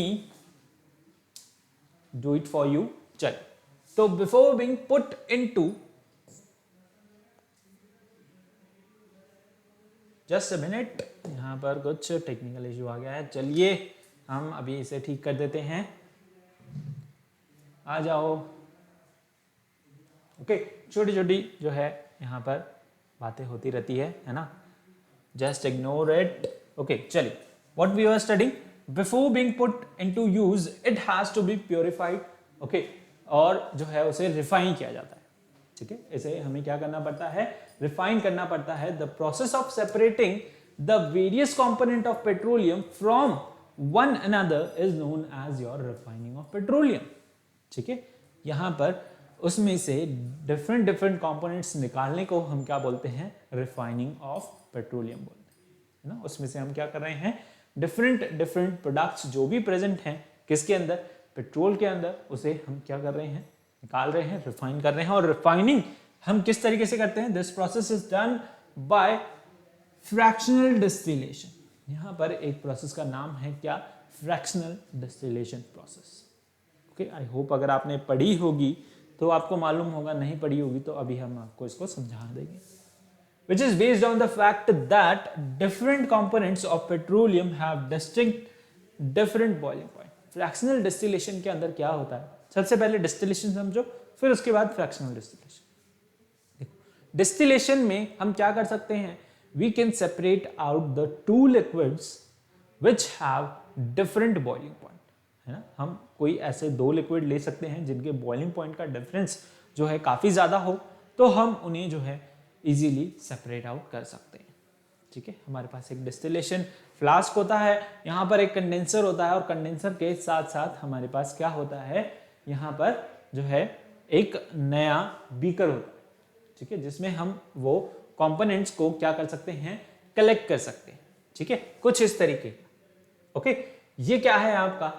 do it for you। चल, तो before being put into, just a minute, यहां पर कुछ टेक्निकल इशू आ गया है, चलिए हम अभी इसे ठीक कर देते हैं। आ जाओ। ओके, छोटी छोटी जो है यहां पर बातें होती रहती है ना, जस्ट इग्नोर इट। ओके, चलिए, what we were studying, before being put into use it has to be purified, okay, और जो है उसे रिफाइन किया जाता है। ठीक है, इसे हमें क्या करना पड़ता है, रिफाइन करना पड़ता है। The process of separating the various component of petroleum from one another is known as your refining of petroleum. ठीक है, यहां पर उसमें से डिफरेंट डिफरेंट कंपोनेंट्स निकालने को हम क्या बोलते हैं, रिफाइनिंग ऑफ पेट्रोलियम बोलते हैं ना। उसमें से हम क्या कर रहे हैं, डिफरेंट डिफरेंट प्रोडक्ट्स जो भी प्रेजेंट हैं किसके अंदर, पेट्रोल के अंदर, उसे हम क्या कर रहे हैं, निकाल रहे हैं, रिफाइन कर रहे हैं। और रिफाइनिंग हम किस तरीके से करते हैं, this process is done by fractional distillation. यहां पर एक प्रोसेस का नाम है क्या, fractional distillation process. Okay, I hope अगर आपने पढ़ी होगी तो आपको मालूम होगा, नहीं पढ़ी होगी तो अभी हम आपको इसको समझा देंगे। which is based on the fact that different components of petroleum have distinct different boiling point। Fractional distillation के अंदर क्या होता है, सबसे पहले डिस्टिलेशन समझो, फिर उसके बाद फ्रैक्शनल डिस्टिलेशन। डिस्टिलेशन में हम क्या कर सकते हैं, we can separate out the two liquids which have different boiling point, है ना। हम कोई ऐसे दो लिक्विड ले सकते हैं जिनके बॉइलिंग पॉइंट का डिफरेंस जो है काफी ज्यादा हो, तो हम उन्हें जो है इजीली सेपरेट आउट कर सकते हैं। ठीक है, हमारे पास एक डिस्टिलेशन फ्लास्क होता है, यहाँ पर एक कंडेंसर होता है, और कंडेंसर के साथ साथ हमारे पास क्या होता है, यहाँ पर जो है एक नया बीकर होता है। ठीक है, जिसमें हम वो कंपोनेंट्स को क्या कर सकते हैं, कलेक्ट कर सकते हैं। ठीक है, कुछ इस तरीके। ओके, ये क्या है आपका,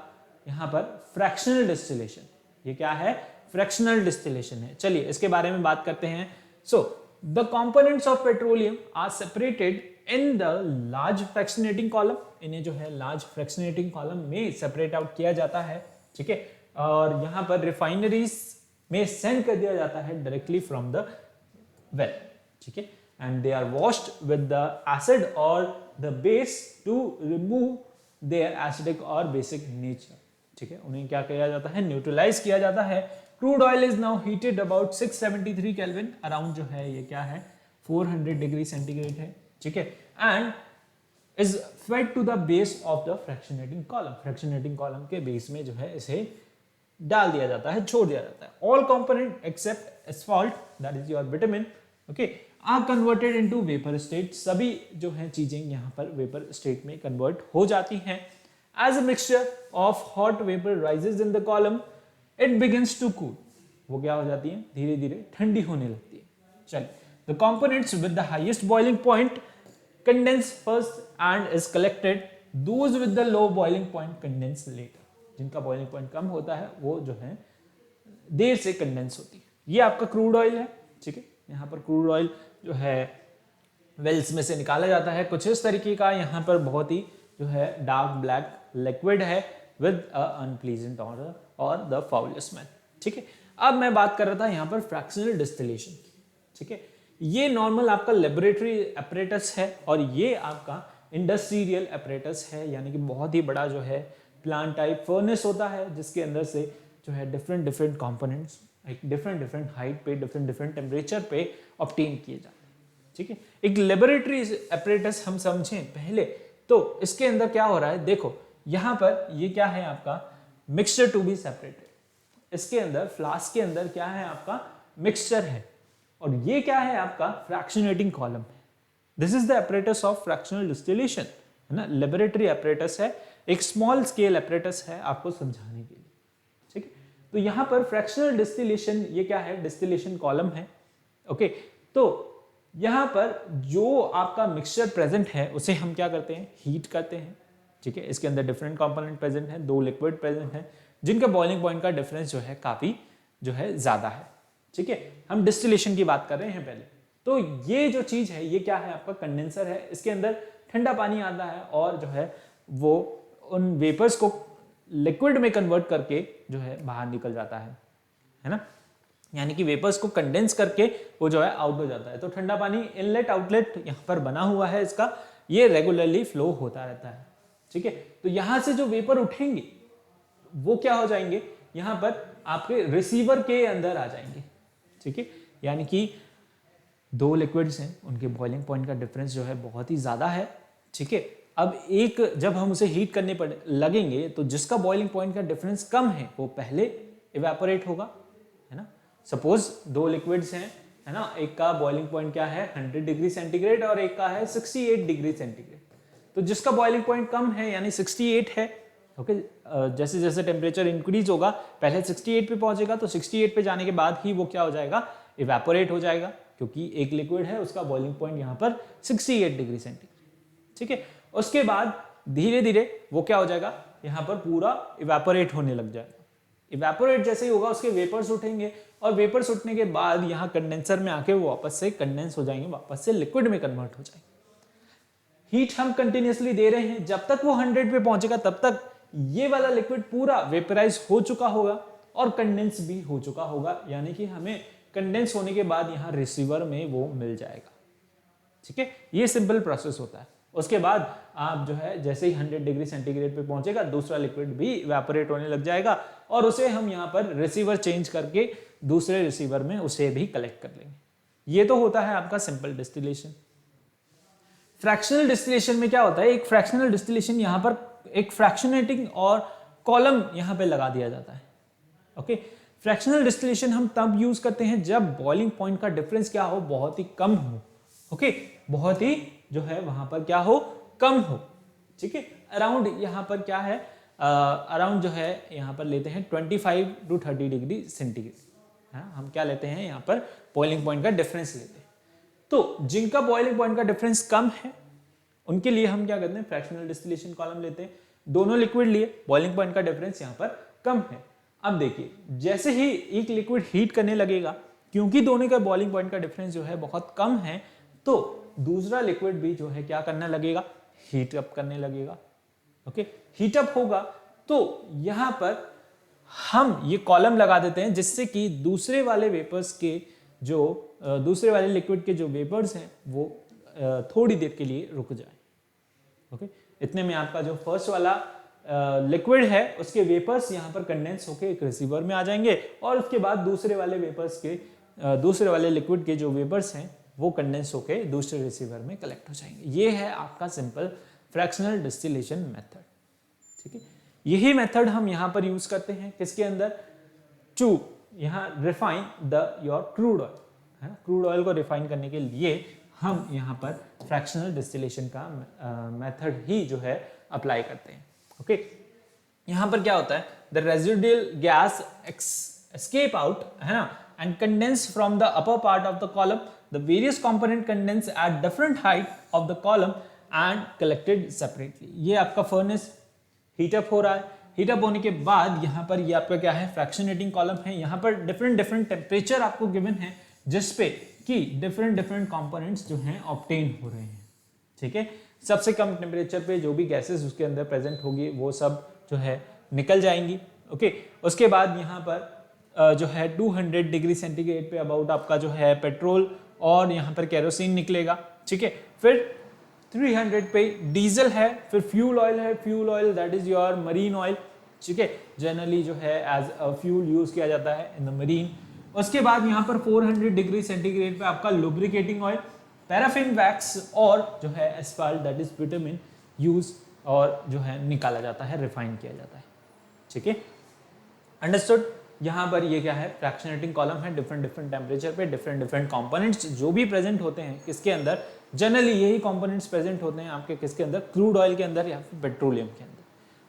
यहाँ पर फ्रैक्शनल डिस्टिलेशन। ये क्या है, फ्रैक्शनल डिस्टिलेशन है। चलिए इसके बारे में बात करते हैं। सो the components of petroleum are separated in the large fractionating column। इन्हें जो है large fractionating column में separate out किया जाता है। ठीक है, और यहाँ पर refineries में send कर दिया जाता है directly from the well। ठीक है, and they are washed with the acid or the base to remove their acidic or basic nature। ठीक है, उन्हें क्या किया जाता है, न्यूट्रलाइज किया जाता है। Crude oil is now heated about 673 kelvin, around जो है ये क्या है, 400 डिग्री सेंटीग्रेड है। ठीक है, and is fed to the base of the fractionating column. Fractionating column के बेस में जो है इसे डाल दिया जाता है, छोड़ दिया जाता है। All component except asphalt, that is your vitamin, okay, are converted into vapour state. सभी जो है चीजें यहाँ पर वेपर स्टेट में कन्वर्ट हो जाती हैं। As a mixture of hot vapour rises in the column, it begins to cool. वो क्या हो जाती है, धीरे धीरे ठंडी होने लगती है। चलिए, the components with the highest boiling point condense first and is collected, those with the low boiling point condense later. जिनका बॉइलिंग पॉइंट कम होता है वो जो है देर से कंडेंस होती है। ये आपका क्रूड ऑयल है। ठीक है, यहाँ पर क्रूड ऑयल जो है वेल्स में से निकाला जाता है। कुछ इस तरीके का यहाँ पर बहुत ही जो है डार्क ब्लैक लिक्विड है विद अनप्लीजेंट ऑडर और द फाउल स्मेल। ठीक है, अब मैं बात कर रहा था यहाँ पर फ्रैक्शनल डिस्टिलेशन की। ठीक है, ये नॉर्मल आपका लेबोरेटरी अपरेटस है और ये आपका इंडस्ट्रियल अपरेटस है, यानी कि बहुत ही बड़ा जो है प्लांट टाइप फर्नेस होता है जिसके अंदर से जो है डिफरेंट डिफरेंट कंपोनेंट्स एक डिफरेंट डिफरेंट हाइट पे डिफरेंट डिफरेंट टेम्परेचर पे ऑब्टेन किए जाते हैं। ठीक है, एक लेबोरेटरी अपरेटस हम समझें पहले तो इसके अंदर क्या हो रहा है, देखो यहां पर ये क्या है आपका मिक्सचर टू बी सेपरेटेड। इसके अंदर फ्लास्क के अंदर क्या है आपका मिक्सचर है और ये क्या है आपका फ्रैक्शनेटिंग कॉलम है। This is the apparatus of fractional distillation, है ना, लेबोरेटरी अपरेटस है, एक स्मॉल स्केल अपरेटस है आपको समझाने के लिए। ठीक है, तो यहां पर फ्रैक्शनल डिस्टिलेशन ये क्या है, डिस्टिलेशन कॉलम है। ओके, तो यहां पर जो आपका मिक्सचर प्रेजेंट है उसे हम क्या करते हैं, हीट करते हैं। ठीक है, इसके अंदर डिफरेंट कंपोनेंट प्रेजेंट है, 2 लिक्विड प्रेजेंट है जिनका बॉइलिंग पॉइंट का डिफरेंस जो है काफी जो है ज्यादा है। ठीक है, हम डिस्टिलेशन की बात कर रहे हैं पहले। तो ये जो चीज है ये क्या है आपका कंडेंसर है, इसके अंदर ठंडा पानी आता है और जो है वो उन वेपर्स को लिक्विड में कन्वर्ट करके जो है बाहर निकल जाता है ना, यानी कि वेपर्स को कंडेंस करके वो जो है आउट हो जाता है। तो ठंडा पानी इनलेट आउटलेट यहाँ पर बना हुआ है इसका, ये रेगुलरली फ्लो होता रहता है। ठीक है, तो यहां से जो वेपर उठेंगे वो क्या हो जाएंगे, यहां पर आपके रिसीवर के अंदर आ जाएंगे। ठीक है, यानी कि 2 लिक्विड्स हैं, उनके बॉइलिंग पॉइंट का डिफरेंस जो है बहुत ही ज्यादा है। ठीक है, अब एक जब हम उसे हीट करने पर लगेंगे तो जिसका बॉइलिंग पॉइंट का डिफरेंस कम है वो पहले इवेपोरेट होगा, है ना। सपोज 2 लिक्विड्स हैं, है ना, एक का बॉइलिंग पॉइंट क्या है 100 डिग्री सेंटीग्रेड और एक का है 68 डिग्री सेंटीग्रेड। तो जिसका बॉइलिंग पॉइंट कम है यानी 68 है, ओके, जैसे जैसे टेम्परेचर इंक्रीज होगा पहले 68 पे पहुंचेगा तो 68 पे जाने के बाद ही वो क्या हो जाएगा, इवेपोरेट हो जाएगा, क्योंकि एक लिक्विड है उसका बॉइलिंग पॉइंट यहाँ पर 68 डिग्री सेंटीग्रेड। ठीक है, उसके बाद धीरे धीरे वो क्या हो जाएगा, यहाँ पर पूरा इवेपोरेट होने लग जाएगा। इवेपोरेट जैसे ही होगा उसके वेपर्स उठेंगे और वेपर्स उठने के बाद यहाँ कंडेंसर में आके वो वापस से कंडेंस हो जाएंगे, वापस से लिक्विड में कन्वर्ट हो जाएंगे। हीट हम कंटिन्यूसली दे रहे हैं, जब तक वो 100 पे पहुंचेगा तब तक ये वाला लिक्विड पूरा वेपराइज हो चुका होगा और कंडेंस भी हो चुका होगा, यानी कि हमें कंडेंस होने के बाद यहाँ रिसीवर में वो मिल जाएगा। ठीक है, ये सिंपल प्रोसेस होता है। उसके बाद आप जो है जैसे ही 100 डिग्री सेंटीग्रेड पे पहुंचेगा दूसरा लिक्विड भी इवेपोरेट होने लग जाएगा और उसे हम यहाँ पर रिसीवर चेंज करके दूसरे रिसीवर में उसे भी कलेक्ट कर लेंगे। ये तो होता है आपका सिंपल डिस्टिलेशन। फ्रैक्शनल डिस्टिलेशन में क्या होता है, एक फ्रैक्शनल डिस्टिलेशन यहाँ पर एक फ्रैक्शनेटिंग और कॉलम यहाँ पे लगा दिया जाता है। ओके, फ्रैक्शनल डिस्टिलेशन हम तब यूज करते हैं जब बॉइलिंग पॉइंट का डिफरेंस क्या हो, बहुत ही कम हो। ओके, बहुत ही जो है वहां पर क्या हो, कम हो। ठीक है, अराउंड यहाँ पर क्या है, अराउंड जो है यहाँ पर लेते हैं 25 to 30 डिग्री सेंटीग्रेड। हम क्या लेते हैं यहाँ पर बॉइलिंग पॉइंट का डिफरेंस लेते हैं। तो जिनका बॉइलिंग पॉइंट का डिफरेंस कम है उनके लिए हम क्या करते हैं, फ्रैक्शनल डिस्टिलेशन कॉलम लेते हैं। दोनों लिक्विड लिए, बॉइलिंग पॉइंट का डिफरेंस यहाँ पर कम है। अब देखिए जैसे ही एक लिक्विड हीट करने लगेगा, क्योंकि दोनों का बॉइलिंग पॉइंट का डिफरेंस जो है बहुत कम है, तो दूसरा लिक्विड भी जो है क्या करने लगेगा, हीट अप करने लगेगा। ओके, हीट अप होगा तो यहां पर हम ये कॉलम लगा देते हैं जिससे कि दूसरे वाले वेपर्स के जो दूसरे वाले लिक्विड के जो वेपर्स हैं वो थोड़ी देर के लिए रुक जाए। ओके, इतने में आपका जो फर्स्ट वाला लिक्विड है उसके वेपर्स यहाँ पर कंडेंस होकर एक रिसीवर में आ जाएंगे और उसके बाद दूसरे वाले वेपर्स के दूसरे वाले लिक्विड के जो वेपर्स हैं वो कंडेंस होकर दूसरे रिसीवर में कलेक्ट हो जाएंगे। ये है आपका सिंपल फ्रैक्शनल डिस्टिलेशन मेथड। ठीक है, यही मेथड हम यहाँ पर यूज करते हैं किसके अंदर, टू यहाँ refine the your crude oil, है क्रूड ऑयल को रिफाइन करने के लिए हम यहाँ पर फ्रैक्शनल डिस्टिलेशन का मेथड ही जो है अप्लाई करते हैं। ओके, यहाँ पर क्या होता है, the residual gas escape out, है ना, and condense from the upper part of the column. The various component condense at different height of the column and collected separately. ये आपका फर्नेस हीट अप हो रहा है, हीट अप होने के बाद यहाँ पर ये आपका क्या है, फ्रैक्शनेटिंग कॉलम है। यहाँ पर डिफरेंट डिफरेंट टेम्परेचर आपको गिवन है जिस पे कि डिफरेंट डिफरेंट कंपोनेंट्स जो हैं ऑब्टेन हो रहे हैं, ठीक है। सबसे कम टेम्परेचर पे जो भी गैसेस उसके अंदर प्रेजेंट होगी वो सब जो है निकल जाएंगी, ओके। उसके बाद यहाँ पर जो है 200 डिग्री सेंटीग्रेड पे अबाउट आपका जो है पेट्रोल और यहाँ पर केरोसिन निकलेगा, ठीक है। फिर 300 पे डीजल है, फिर फ्यूल ऑयल है, fuel oil that is your marine oil, ठीक है, जनरली जो है एज अ फ्यूल यूज किया जाता है इन द मरीन। उसके बाद यहाँ पर 400 डिग्री सेंटीग्रेड पे आपका लुब्रिकेटिंग ऑयल, पैराफिन वैक्स और जो है asphalt that is bitumen use और जो है निकाला जाता है, रिफाइन किया जाता है, ठीक है। अंडरस्टूड। यहाँ पर ये क्या है, फ्रैक्शनेटिंग कॉलम है, डिफरेंट डिफरेंट टेम्परेचर पे डिफरेंट डिफरेंट कंपोनेंट्स जो भी प्रेजेंट होते हैं किसके अंदर, जनरली यही कंपोनेंट्स प्रेजेंट होते हैं आपके किसके अंदर, क्रूड ऑयल के अंदर या फिर पेट्रोलियम के अंदर,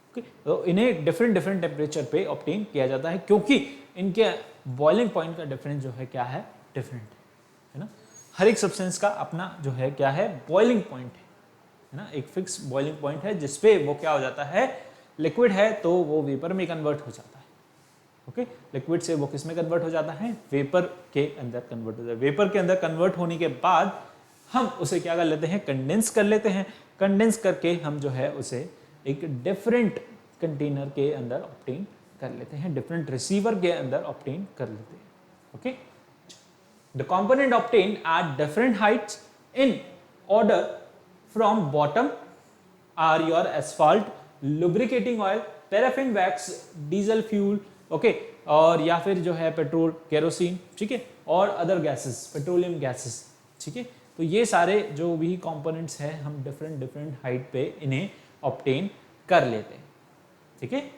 ओके। तो इन्हें डिफरेंट डिफरेंट टेम्परेचर पे ऑब्टेन किया जाता है क्योंकि इनके बॉइलिंग पॉइंट का डिफरेंस जो है क्या है, डिफरेंट है ना। हर एक सब्सटेंस का अपना जो है क्या है, बॉइलिंग पॉइंट है ना, एक फिक्स बॉइलिंग पॉइंट है जिसपे वो क्या हो जाता है, लिक्विड है तो वो वेपर में कन्वर्ट हो जाता है, ओके। लिक्विड से वो किस में कन्वर्ट हो जाता है, वेपर के अंदर कन्वर्ट हो जाता है। वेपर के अंदर कन्वर्ट होने के बाद हम उसे क्या कर लेते हैं, कंडेंस कर लेते हैं। कंडेंस करके हम जो है उसे एक डिफरेंट कंटेनर के अंदर ऑब्टेन कर लेते हैं, डिफरेंट रिसीवर के अंदर ऑब्टेन कर लेते हैं, okay. The component obtain at different heights in order from bottom are your asphalt, lubricating oil, paraffin wax, diesel fuel, okay, और या फिर जो है पेट्रोल, केरोसिन, ठीक है, और अदर गैसेस, पेट्रोलियम गैसेस, ठीक है। तो ये सारे जो भी कंपोनेंट्स हैं हम डिफरेंट डिफरेंट हाइट पे इन्हें ऑब्टेन कर लेते हैं, ठीक है।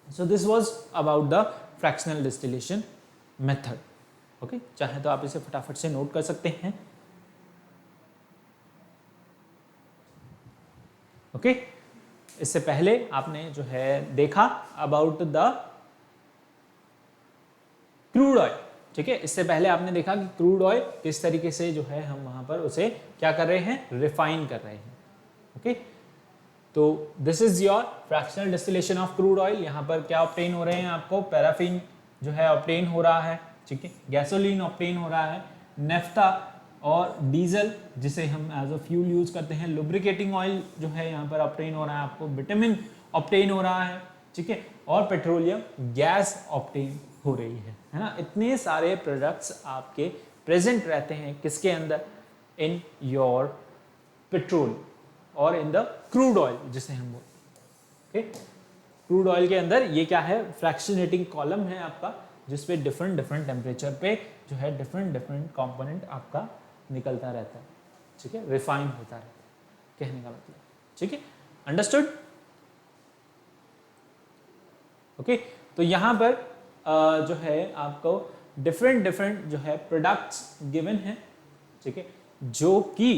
So this was about the fractional distillation method, okay. चाहे तो आप इसे फटाफट से नोट कर सकते हैं, ओके। इससे पहले आपने जो है देखा अबाउट द क्रूड ऑयल, ठीक है। इससे पहले आपने देखा कि क्रूड ऑयल किस तरीके से जो है हम वहां पर उसे क्या कर रहे हैं, रिफाइन कर रहे हैं, ओके। तो this is your fractional distillation of crude oil. यहाँ पर क्या ऑब्टेन हो रहे हैं, आपको पैराफिन जो है ऑब्टेन हो रहा है, ठीक है, गैसोलीन ऑब्टेन हो रहा है, नेफ्था और डीजल जिसे हम एज अ फ्यूल यूज करते हैं, लुब्रिकेटिंग ऑयल जो है यहाँ पर ऑब्टेन हो रहा है, आपको विटामिन ऑब्टेन हो रहा है, ठीक है, और पेट्रोलियम गैस ऑब्टेन हो रही है ना। इतने सारे प्रोडक्ट्स आपके प्रेजेंट रहते हैं किसके अंदर, इन योर पेट्रोल और इन द क्रूड ऑयल जिसे हम बोलते हैं, क्रूड ऑयल के अंदर ये क्या है, फ्रैक्शनेटिंग कॉलम है आपका जिसपे डिफरेंट डिफरेंट टेम्परेचर पे जो है डिफरेंट डिफरेंट कंपोनेंट आपका निकलता रहता है, ठीक है, रिफाइन होता रहता है, कहने का मतलब, ठीक है। Understood, okay. तो यहाँ पर जो है आपको डिफरेंट डिफरेंट जो है प्रोडक्ट्स गिवन है, ठीक है, जो कि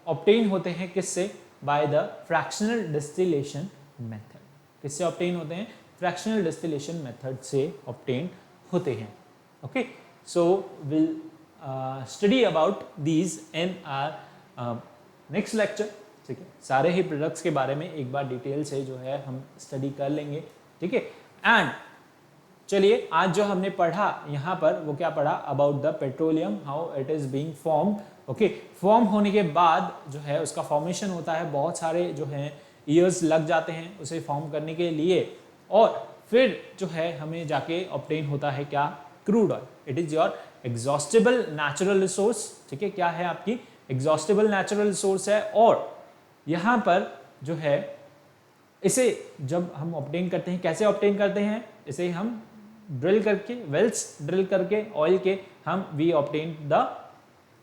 ऑब्टेन होते हैं किससे, by the fractional distillation method. किससे ऑब्टेन होते हैं, फ्रैक्शनल डिस्टिलेशन मेथड से ऑब्टेन होते हैं, okay. So will study about these in our next lecture, ठीक है। सारे ही प्रोडक्ट्स के बारे में एक बार डिटेल से जो है हम स्टडी कर लेंगे, ठीक है। एंड चलिए आज जो हमने पढ़ा यहाँ पर वो क्या पढ़ा, about the petroleum, how it is being form, okay. Form होने के बाद जो है उसका फॉर्मेशन होता है, बहुत सारे जो है ईयर्स लग जाते हैं उसे फॉर्म करने के लिए, और फिर जो है हमें जाके ऑब्टेन होता है क्या, crude oil. It is your exhaustible natural resource, ठीक है, क्या है आपकी एग्जॉस्टेबल नेचुरल रिसोर्स है। और यहाँ पर जो है इसे जब हम ऑब्टेन करते हैं, कैसे ऑब्टेन करते हैं, इसे हम ड्रिल करके, वेल्स ड्रिल करके ऑयल के हम we obtain the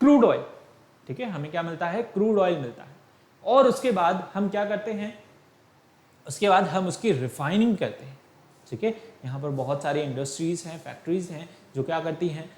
crude oil, ठीक है, हमें क्या मिलता है, क्रूड ऑयल मिलता है। और उसके बाद हम क्या करते हैं, उसके बाद हम उसकी रिफाइनिंग करते हैं, ठीक है। यहाँ पर बहुत सारी इंडस्ट्रीज हैं, फैक्ट्रीज हैं जो क्या करती हैं,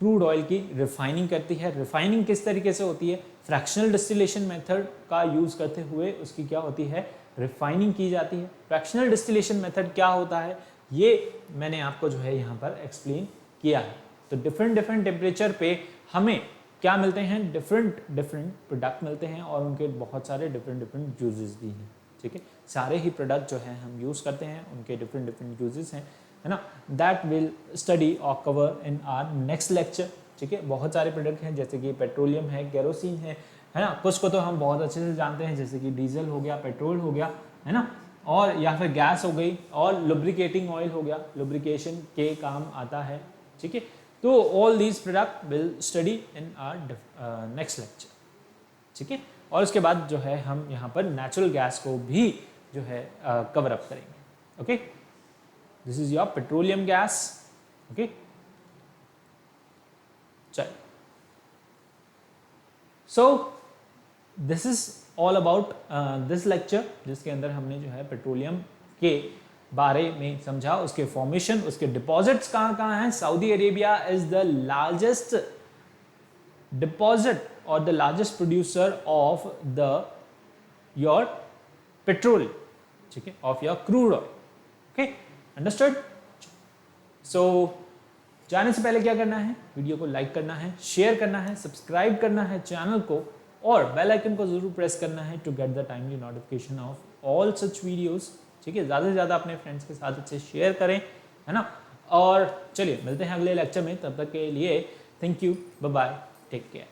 क्रूड ऑयल की रिफाइनिंग करती है। रिफाइनिंग किस तरीके से होती है, फ्रैक्शनल डिस्टिलेशन मेथड का यूज करते हुए उसकी क्या होती है, रिफाइनिंग की जाती है। फ्रैक्शनल डिस्टिलेशन मेथड क्या होता है ये मैंने आपको जो है यहाँ पर एक्सप्लेन किया है। तो डिफरेंट डिफरेंट टेम्परेचर पे हमें क्या मिलते हैं, डिफरेंट डिफरेंट प्रोडक्ट मिलते हैं और उनके बहुत सारे डिफरेंट डिफरेंट यूजेस भी हैं, ठीक है। सारे ही प्रोडक्ट जो है हम यूज़ करते हैं उनके डिफरेंट डिफरेंट यूजेस हैं, है ना। दैट विल स्टडी और cover in our next lecture, ठीक है। बहुत सारे प्रोडक्ट हैं जैसे कि पेट्रोलियम है, केरोसिन है ना। कुछ को तो हम बहुत अच्छे से जानते हैं जैसे कि डीजल हो गया, पेट्रोल हो गया, है ना, और या फिर गैस हो गई, और लुब्रिकेटिंग ऑयल हो गया, लुब्रिकेशन के काम आता है, ठीक है। तो all these product will study in our next lecture, ठीक है। और उसके बाद जो है हम यहाँ पर नेचुरल गैस को भी जो है कवर अप करेंगे। Okay, this is your petroleum gas. Okay, चलिए, so this is all about this lecture, जिसके अंदर हमने जो है पेट्रोलियम के बारे में समझा, उसके फॉर्मेशन, उसके डिपॉजिट्स कहाँ कहाँ हैं। Saudi Arabia is the largest deposit और the largest producer of the your petrol, ठीक है, of your crude oil. Okay, understood. So जाने से पहले क्या करना है, वीडियो को लाइक करना है, शेयर करना है, सब्सक्राइब करना है चैनल को, और बेल आइकन को जरूर प्रेस करना है to get the timely notification of all such videos, ठीक है। ज़्यादा से ज़्यादा अपने फ्रेंड्स के साथ अच्छे शेयर करें, है ना। और चलिए मिलते हैं अगले लेक्चर में, तब तक के लिए thank you, bye bye, take care.